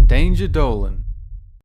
Danger Dolan.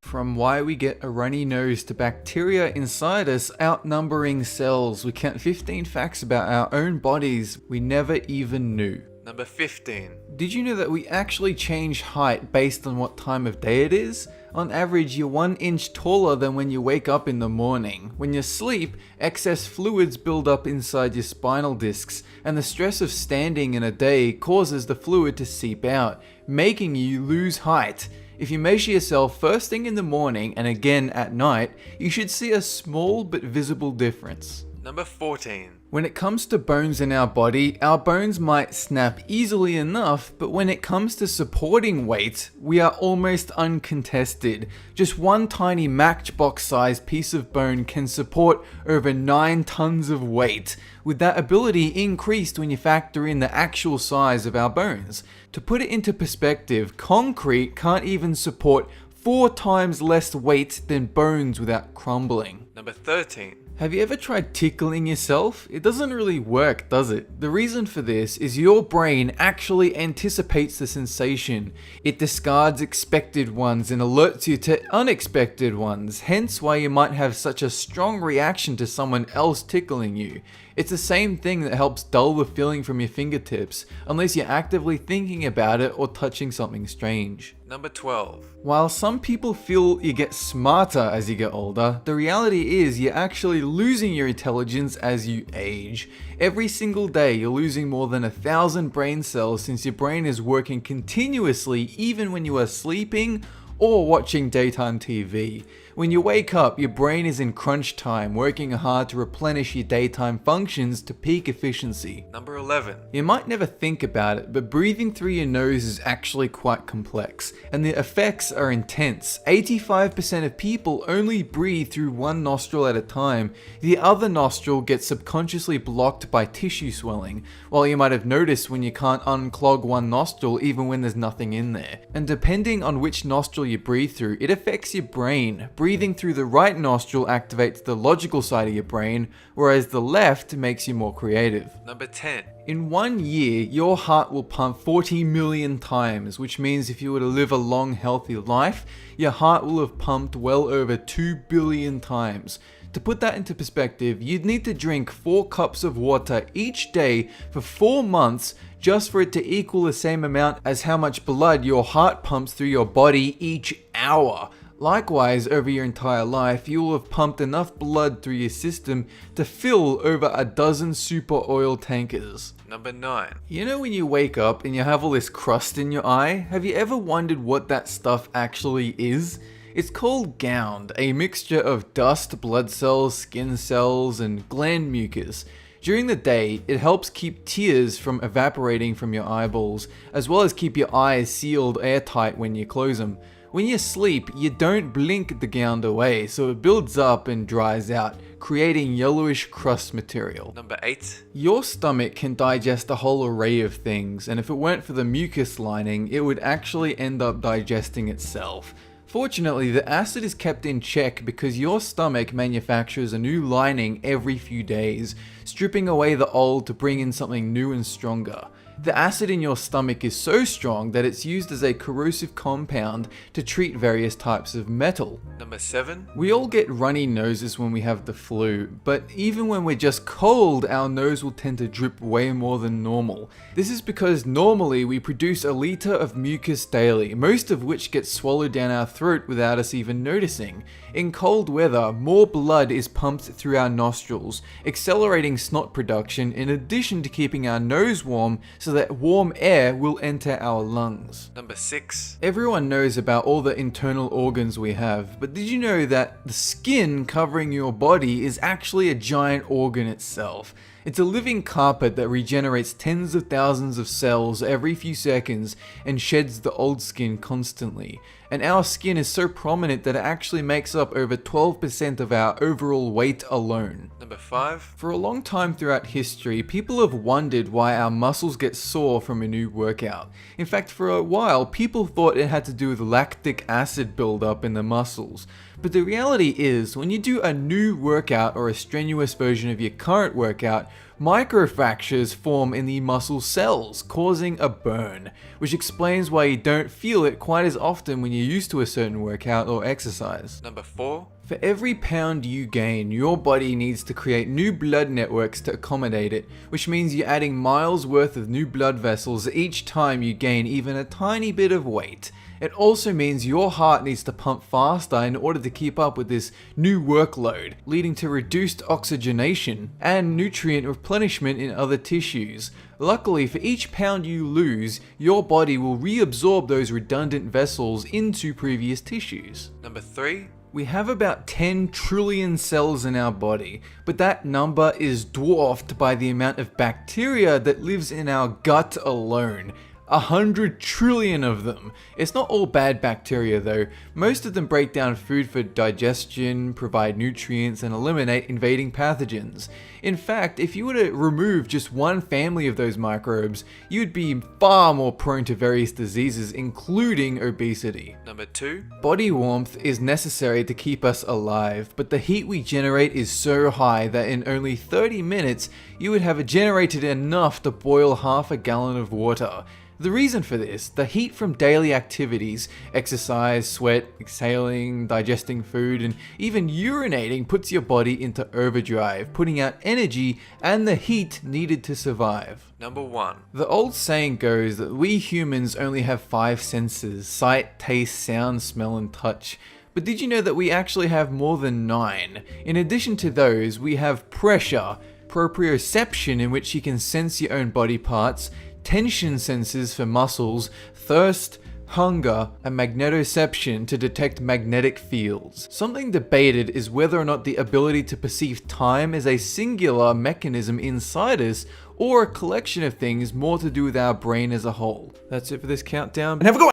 From why we get a runny nose to bacteria inside us outnumbering cells, we count 15 facts about our own bodies we never even knew. Number 15. Did you know that we actually change height based on what time of day it is? On average, you're 1 inch taller than when you wake up in the morning. When you sleep, excess fluids build up inside your spinal discs, and the stress of standing in a day causes the fluid to seep out, making you lose height. If you measure yourself first thing in the morning and again at night, you should see a small but visible difference. Number 14. When it comes to bones in our body, our bones might snap easily enough, but when it comes to supporting weight, we are almost uncontested. Just one tiny matchbox-sized piece of bone can support over 9 tons of weight, with that ability increased when you factor in the actual size of our bones. To put it into perspective, concrete can't even support 4 times less weight than bones without crumbling. Number 13. Have you ever tried tickling yourself? It doesn't really work, does it? The reason for this is your brain actually anticipates the sensation. It discards expected ones and alerts you to unexpected ones, hence why you might have such a strong reaction to someone else tickling you. It's the same thing that helps dull the feeling from your fingertips, unless you're actively thinking about it or touching something strange. Number 12. While some people feel you get smarter as you get older, the reality is you're actually losing your intelligence as you age. Every single day you're losing more than 1,000 brain cells since your brain is working continuously even when you are sleeping or watching daytime TV. When you wake up, your brain is in crunch time, working hard to replenish your daytime functions to peak efficiency. Number 11. You might never think about it, but breathing through your nose is actually quite complex, and the effects are intense. 85% of people only breathe through one nostril at a time. The other nostril gets subconsciously blocked by tissue swelling, while you might have noticed when you can't unclog one nostril even when there's nothing in there. And depending on which nostril you breathe through, it affects your brain. Breathing through the right nostril activates the logical side of your brain, whereas the left makes you more creative. Number 10. In 1 year, your heart will pump 40 million times, which means if you were to live a long, healthy life, your heart will have pumped well over 2 billion times. To put that into perspective, you'd need to drink 4 cups of water each day for 4 months just for it to equal the same amount as how much blood your heart pumps through your body each hour. Likewise, over your entire life, you will have pumped enough blood through your system to fill over a dozen super oil tankers. Number 9. You know when you wake up and you have all this crust in your eye? Have you ever wondered what that stuff actually is? It's called gound, a mixture of dust, blood cells, skin cells, and gland mucus. During the day, it helps keep tears from evaporating from your eyeballs, as well as keep your eyes sealed airtight when you close them. When you sleep, you don't blink the gound away, so it builds up and dries out, creating yellowish crust material. Number 8. Your stomach can digest a whole array of things, and if it weren't for the mucus lining, it would actually end up digesting itself. Fortunately, the acid is kept in check because your stomach manufactures a new lining every few days, stripping away the old to bring in something new and stronger. The acid in your stomach is so strong that it's used as a corrosive compound to treat various types of metal. Number 7. We all get runny noses when we have the flu, but even when we're just cold, our nose will tend to drip way more than normal. This is because normally we produce a liter of mucus daily, most of which gets swallowed down our throat without us even noticing. In cold weather, more blood is pumped through our nostrils, accelerating snot production in addition to keeping our nose warm so that warm air will enter our lungs. Number 6. Everyone knows about all the internal organs we have, but did you know that the skin covering your body is actually a giant organ itself? It's a living carpet that regenerates tens of thousands of cells every few seconds and sheds the old skin constantly. And our skin is so prominent that it actually makes up over 12% of our overall weight alone. Number 5. For a long time throughout history, people have wondered why our muscles get sore from a new workout. In fact, for a while, people thought it had to do with lactic acid buildup in the muscles. But the reality is, when you do a new workout or a strenuous version of your current workout, Microfractures form in the muscle cells, causing a burn, which explains why you don't feel it quite as often when you're used to a certain workout or exercise. Number 4. For every pound you gain, your body needs to create new blood networks to accommodate it, which means you're adding miles worth of new blood vessels each time you gain even a tiny bit of weight. It also means your heart needs to pump faster in order to keep up with this new workload, leading to reduced oxygenation and nutrient replenishment in other tissues. Luckily, for each pound you lose, your body will reabsorb those redundant vessels into previous tissues. Number 3. We have about 10 trillion cells in our body, but that number is dwarfed by the amount of bacteria that lives in our gut alone. 100 trillion of them. It's not all bad bacteria though. Most of them break down food for digestion, provide nutrients, and eliminate invading pathogens. In fact, if you were to remove just one family of those microbes, you'd be far more prone to various diseases, including obesity. Number 2. Body warmth is necessary to keep us alive, but the heat we generate is so high that in only 30 minutes, you would have generated enough to boil half a gallon of water. The reason for this, the heat from daily activities, exercise, sweat, exhaling, digesting food, and even urinating puts your body into overdrive, putting out energy and the heat needed to survive. Number 1. The old saying goes that we humans only have 5 senses: sight, taste, sound, smell, and touch. But did you know that we actually have more than 9? In addition to those, we have pressure, proprioception in which you can sense your own body parts, tension sensors for muscles, thirst, hunger, and magnetoception to detect magnetic fields. Something debated is whether or not the ability to perceive time is a singular mechanism inside us or a collection of things more to do with our brain as a whole. That's it for this countdown, and have a good one!